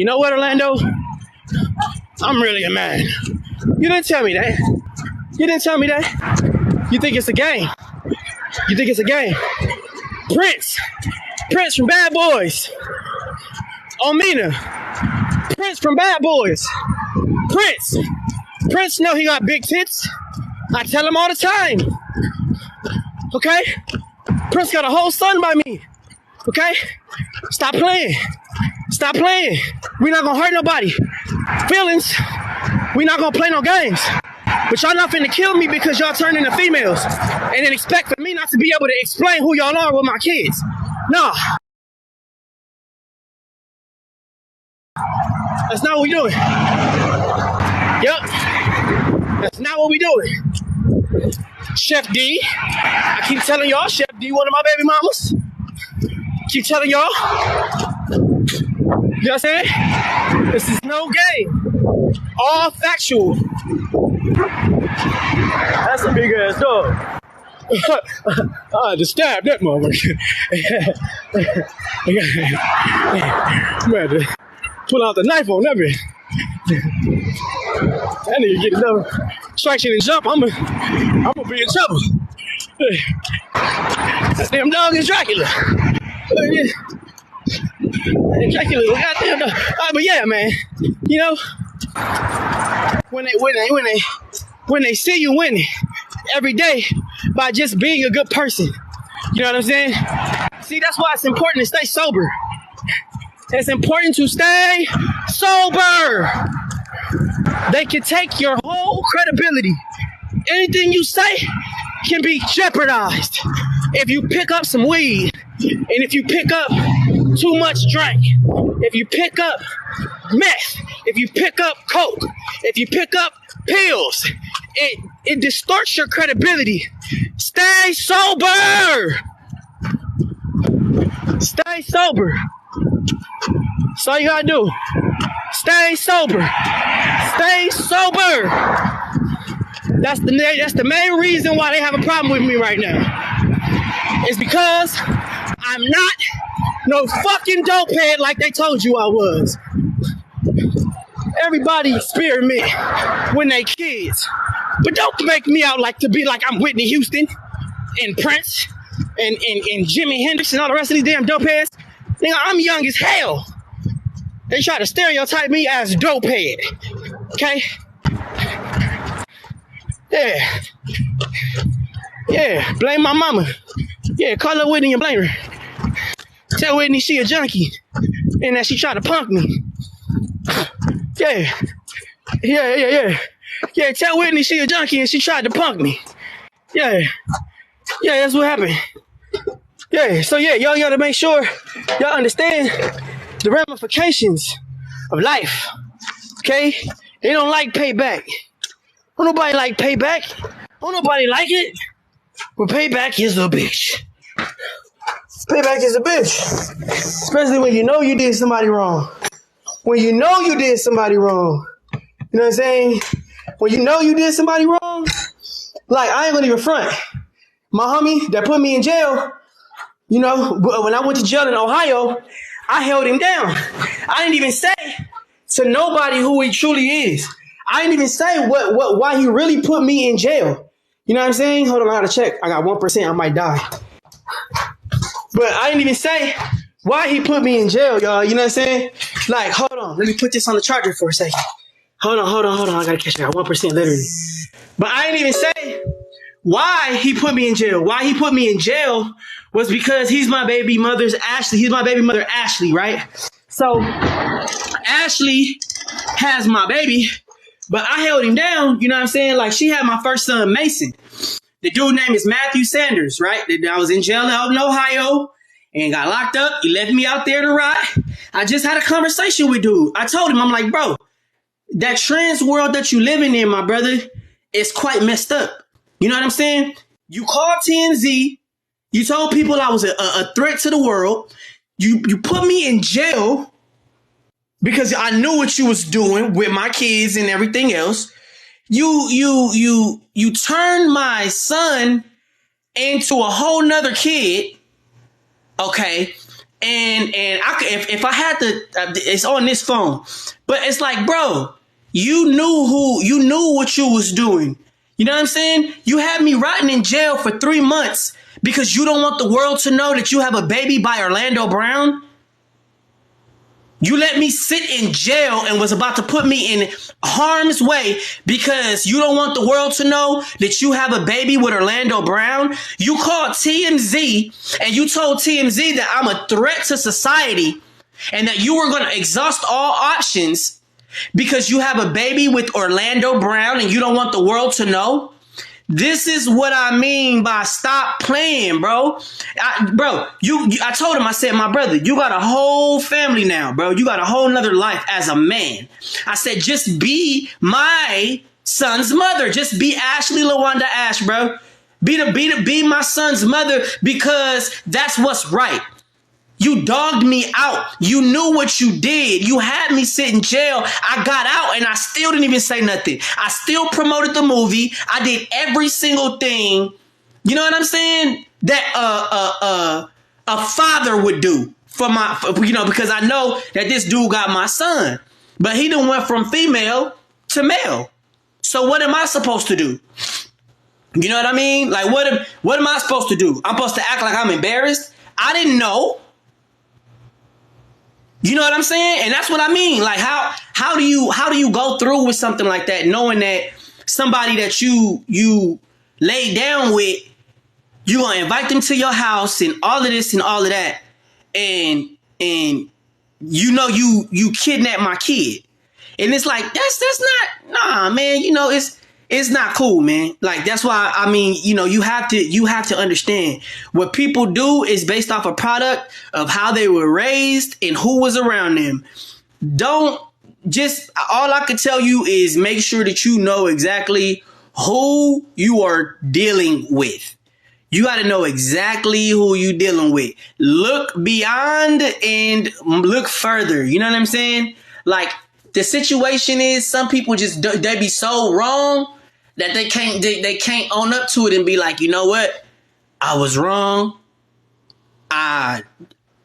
You know what, Orlando? I'm really a man. You didn't tell me that. You didn't tell me that. You think it's a game. You think it's a game. Prince from Bad Boys. Omina. Prince from Bad Boys. Prince know he got big tits. I tell him all the time. Okay? Prince got a whole son by me. Okay? Stop playing. Stop playing. We're not gonna hurt nobody. Feelings. We're not gonna play no games. But y'all not finna kill me because y'all turn into females and then expect for me not to be able to explain who y'all are with my kids. Nah. That's not what we doing. Yup. That's not what we doing. Chef D. I keep telling y'all, Chef D, one of my baby mamas. Keep telling y'all. You know what I'm saying? This is no game. All factual. That's a big ass dog. I had to stab that motherfucker. I'm had to pull out the knife on that bitch. That nigga get another traction and jump. I'm gonna be in trouble. That damn dog is Dracula. Dracula, goddamn dog. But yeah, man. You know, when they see you winning every day by just being a good person, you know what I'm saying? See, that's why it's important to stay sober. It's important to stay sober. They can take your whole credibility. Anything you say can be jeopardized if you pick up some weed, and if you pick up too much drink, if you pick up meth, if you pick up coke, if you pick up pills, it distorts your credibility. Stay sober. Stay sober. That's all you gotta do. Stay sober. Stay sober. That's the main reason why they have a problem with me right now. It's because I'm not no fucking dope head like they told you I was. Everybody experiment when they kids. But don't make me out like to be like I'm Whitney Houston and Prince and Jimi Hendrix and all the rest of these damn dope heads. Nigga, I'm young as hell. They try to stereotype me as dope head. Okay? Yeah, blame my mama. Yeah, call her Whitney and blame her. Tell Whitney she a junkie and that she tried to punk me. Yeah, tell Whitney she a junkie and she tried to punk me. Yeah, that's what happened. Yeah, so yeah, y'all gotta make sure y'all understand the ramifications of life. Okay? They don't like payback. Don't nobody like payback. Don't nobody like it. But payback is a bitch. Payback is a bitch. Especially when you know you did somebody wrong. When you know you did somebody wrong. You know what I'm saying? When you know you did somebody wrong. Like, I ain't gonna even front. My homie that put me in jail, you know, when I went to jail in Ohio, I held him down. I didn't even say to nobody who he truly is. I didn't even say why he really put me in jail. You know what I'm saying? Hold on, I gotta check. I got 1%, I might die. But I didn't even say why he put me in jail, y'all. You know what I'm saying? Like, hold on, let me put this on the charger for a second. Hold on. I gotta catch it. I got 1% literally. But I didn't even say why he put me in jail. Why he put me in jail was because he's my baby mother's Ashley. He's my baby mother, Ashley, right? So Ashley has my baby, but I held him down. You know what I'm saying? Like, she had my first son, Mason. The dude name is Matthew Sanders, right? I was in jail out in Ohio and got locked up. He left me out there to rot. I just had a conversation with dude. I told him, I'm like, bro, that trans world that you living in, my brother, is quite messed up. You know what I'm saying? You called TMZ. You told people I was a threat to the world. You put me in jail because I knew what you was doing with my kids and everything else. You turned my son into a whole nother kid. Okay. And if I had to, it's on this phone. But it's like, bro, you knew what you was doing. You know what I'm saying? You had me rotting in jail for 3 months because you don't want the world to know that you have a baby by Orlando Brown. You let me sit in jail and was about to put me in harm's way because you don't want the world to know that you have a baby with Orlando Brown. You called TMZ and you told TMZ that I'm a threat to society and that you were going to exhaust all options because you have a baby with Orlando Brown and you don't want the world to know. This is what I mean by stop playing, bro. I told him, I said, my brother, you got a whole family now, bro. You got a whole nother life as a man. I said, just be my son's mother. Just be Ashley LaWanda Ash, bro. Be my son's mother because that's what's right. You dogged me out. You knew what you did. You had me sit in jail. I got out and I still didn't even say nothing. I still promoted the movie. I did every single thing. You know what I'm saying? That a father would do because I know that this dude got my son, but he done went from female to male. So what am I supposed to do? You know what I mean? Like what am I supposed to do? I'm supposed to act like I'm embarrassed? I didn't know. You know what I'm saying? And that's what I mean. Like how do you go through with something like that, knowing that somebody that you lay down with, you gonna invite them to your house and all of this and all of that, and you know you kidnap my kid, and it's like that's not man. You know it's not cool, man. Like that's why I mean, you know, you have to understand what people do is based off a product of how they were raised and who was around them. Don't just all I can tell you is make sure that you know exactly who you are dealing with. You got to know exactly who you dealing with. Look beyond and look further. You know what I'm saying? Like the situation is some people just they be so wrong that they can't own up to it and be like, you know what? I was wrong. I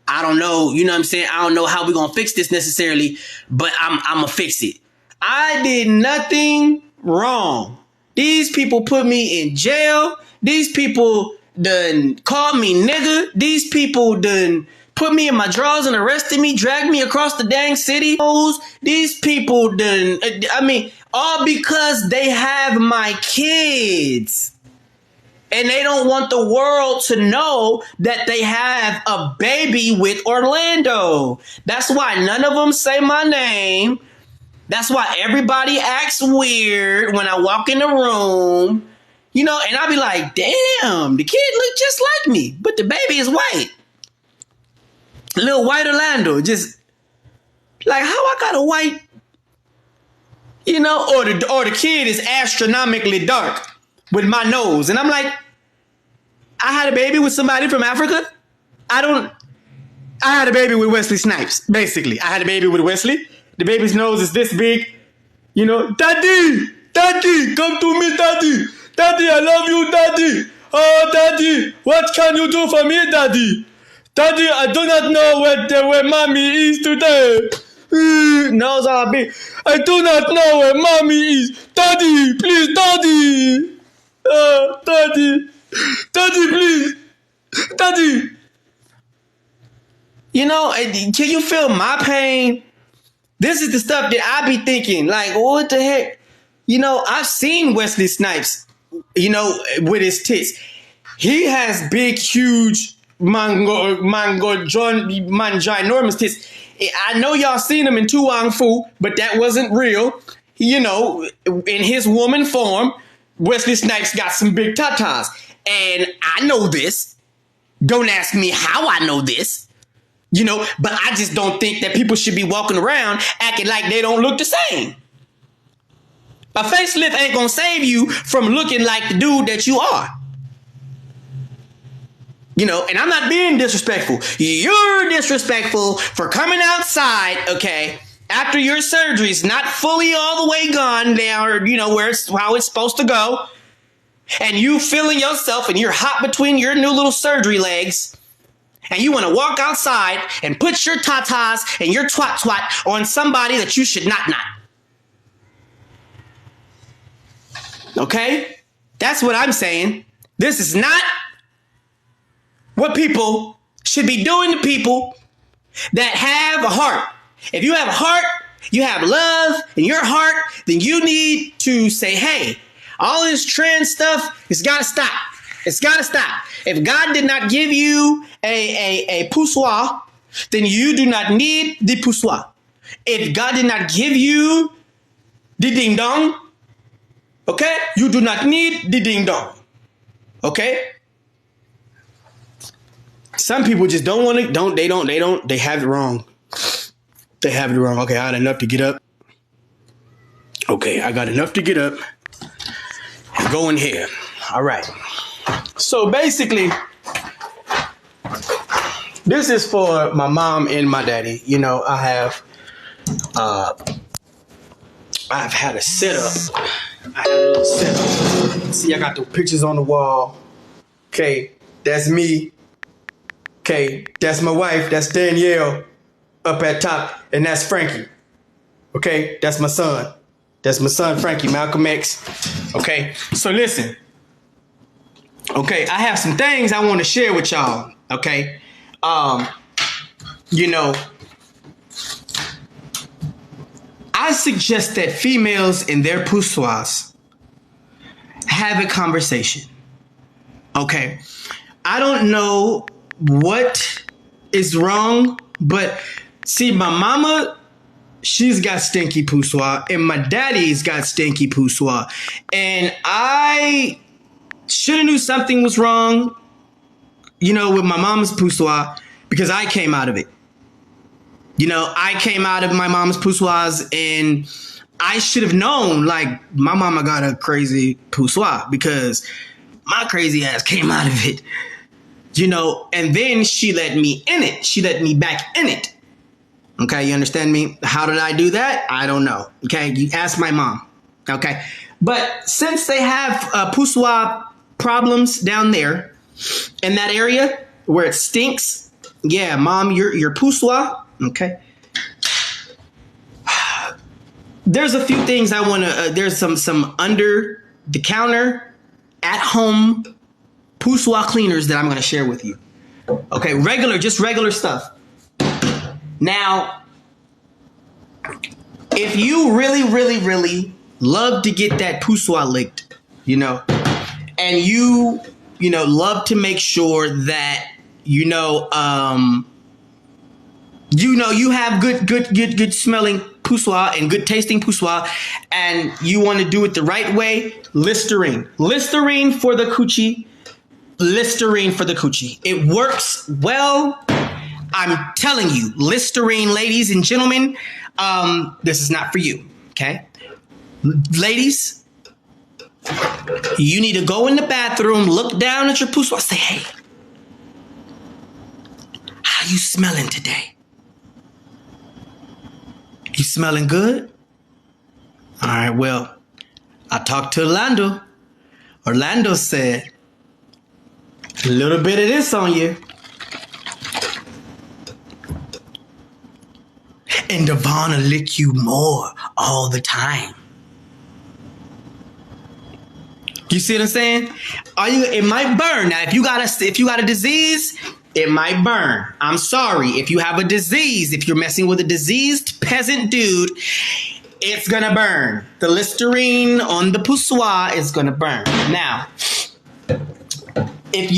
don't know. You know what I'm saying? I don't know how we're going to fix this necessarily, but I'm going to fix it. I did nothing wrong. These people put me in jail. These people done called me nigga. These people done put me in my drawers and arrested me, dragged me across the dang city. These people done, all because they have my kids. And they don't want the world to know that they have a baby with Orlando. That's why none of them say my name. That's why everybody acts weird when I walk in the room. You know, and I be like, damn, the kid look just like me, but the baby is white. Little white Orlando, just like how I got a white, you know, or the kid is astronomically dark with my nose. And I'm like, I had a baby with somebody from Africa. I had a baby with Wesley Snipes, basically. I had a baby with Wesley. The baby's nose is this big. You know, Daddy, come to me, Daddy. Daddy, I love you, Daddy. Oh, Daddy, what can you do for me, Daddy? Daddy, I do not know where Mommy is today. Nose all big. I do not know where Mommy is. Daddy, please, Daddy. Daddy. Daddy, please. Daddy. You know, can you feel my pain? This is the stuff that I be thinking. Like, what the heck? You know, I've seen Wesley Snipes, you know, with his tits. He has big, huge, ginormous tits. I know y'all seen him in Tu Wong Fu, but that wasn't real. You know, in his woman form, Wesley Snipes got some big tatas. And I know this. Don't ask me how I know this. You know, but I just don't think that people should be walking around acting like they don't look the same. A facelift ain't gonna save you from looking like the dude that you are. You know, and I'm not being disrespectful. You're disrespectful for coming outside, okay, after your surgery's not fully all the way gone down, you know, how it's supposed to go. And you feeling yourself and you're hot between your new little surgery legs. And you want to walk outside and put your tatas and your twat on somebody that you should not. Okay? That's what I'm saying. This is not what people should be doing to people that have a heart. If you have a heart, you have love in your heart, then you need to say, hey, all this trans stuff, it's got to stop. It's got to stop. If God did not give you a poussoir, then you do not need the poussoir. If God did not give you the ding dong, okay, you do not need the ding dong. Okay? Some people just don't want to, they have it wrong. They have it wrong. Okay, I got enough to get up. Okay, I got enough to get up and go in here. All right. So basically, this is for my mom and my daddy. You know, I've had a setup. I had a little setup. See, I got the pictures on the wall. Okay, that's me. Okay, that's my wife. That's Danielle up at top. And that's Frankie. Okay, that's my son. That's my son, Frankie, Malcolm X. Okay, so listen. Okay, I have some things I want to share with y'all. Okay, you know, I suggest that females in their poussoirs have a conversation. Okay, I don't know what is wrong, but see, my mama, she's got stinky poussoir, and my daddy's got stinky poussoir, and I should have knew something was wrong, you know, with my mom's poussoir, because I came out of it. You know, I came out of my mom's poussoirs, and I should have known, like, my mama got a crazy poussoir because my crazy ass came out of it. You know, and then she let me in it. She let me back in it. Okay, you understand me? How did I do that? I don't know. Okay, you ask my mom. Okay, but since they have poussoir problems down there in that area where it stinks, yeah, mom, your poussoir. Okay. There's a few things I want to. There's some under the counter, at home poussoir cleaners that I'm going to share with you. Okay, just regular stuff. Now, if you really love to get that poussoir licked, you know, and you love to make sure that you have good smelling poussoir and good tasting poussoir, and you want to do it the right way, Listerine for the coochie. Listerine for the coochie. It works well. I'm telling you, Listerine, ladies and gentlemen, this is not for you, okay? Ladies, you need to go in the bathroom, look down at your poussoir, say, hey, how you smelling today? You smelling good? All right, well, I talked to Orlando. Orlando said, a little bit of this on you. And Devon will lick you more all the time. You see what I'm saying? It might burn. Now, if you got a disease, it might burn. I'm sorry. If you have a disease, if you're messing with a diseased peasant dude, it's gonna burn. The Listerine on the poussoir is gonna burn. Now, if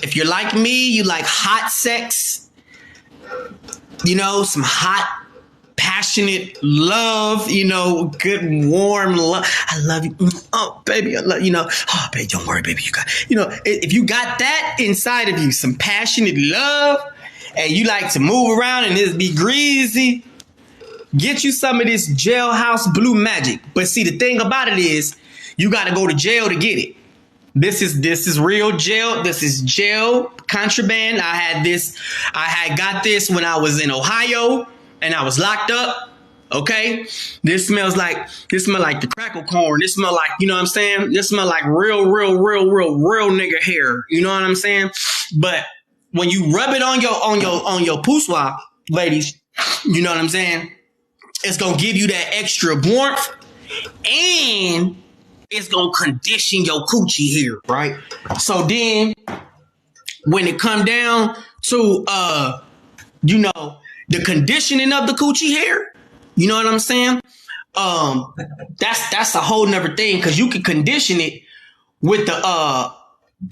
if you're like me, you like hot sex, some hot, passionate love, good, warm love. I love you. Oh, baby, I love, oh, baby, don't worry, baby. You got, if you got that inside of you, some passionate love, and you like to move around and it be greasy, get you some of this Jailhouse Blue Magic. But see, the thing about it is, you got to go to jail to get it. This is real jail. This is jail contraband. I had got this when I was in Ohio and I was locked up. Okay, this smells like the crackle corn. This smell like, you know what I'm saying? This smell like real nigga hair. You know what I'm saying? But when you rub it on your poussoir, ladies, you know what I'm saying? It's gonna give you that extra warmth, and it's gonna condition your coochie hair, right? So then, when it come down to the conditioning of the coochie hair, you know what I'm saying? That's a whole nother thing, because you can condition it with the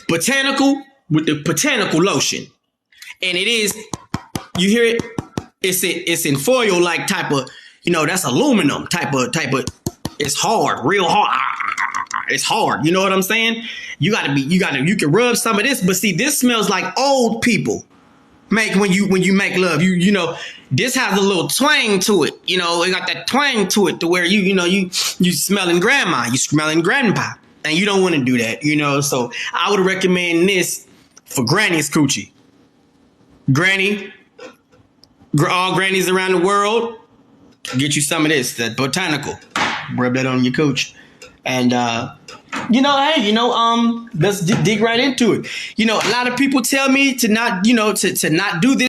botanical lotion, and it is, you hear it? It's in foil like type of, that's aluminum type of. It's hard, real hard. It's hard. You know what I'm saying? You can rub some of this, but see, this smells like old people make when you make love. You know, this has a little twang to it. You know, it got that twang to it to where you smelling grandma, you smelling grandpa, and you don't want to do that. You know, so I would recommend this for granny's coochie. All grannies around the world, get you some of this, that botanical. Rub that on your cooch. And, let's dig right into it. A lot of people tell me to not do this.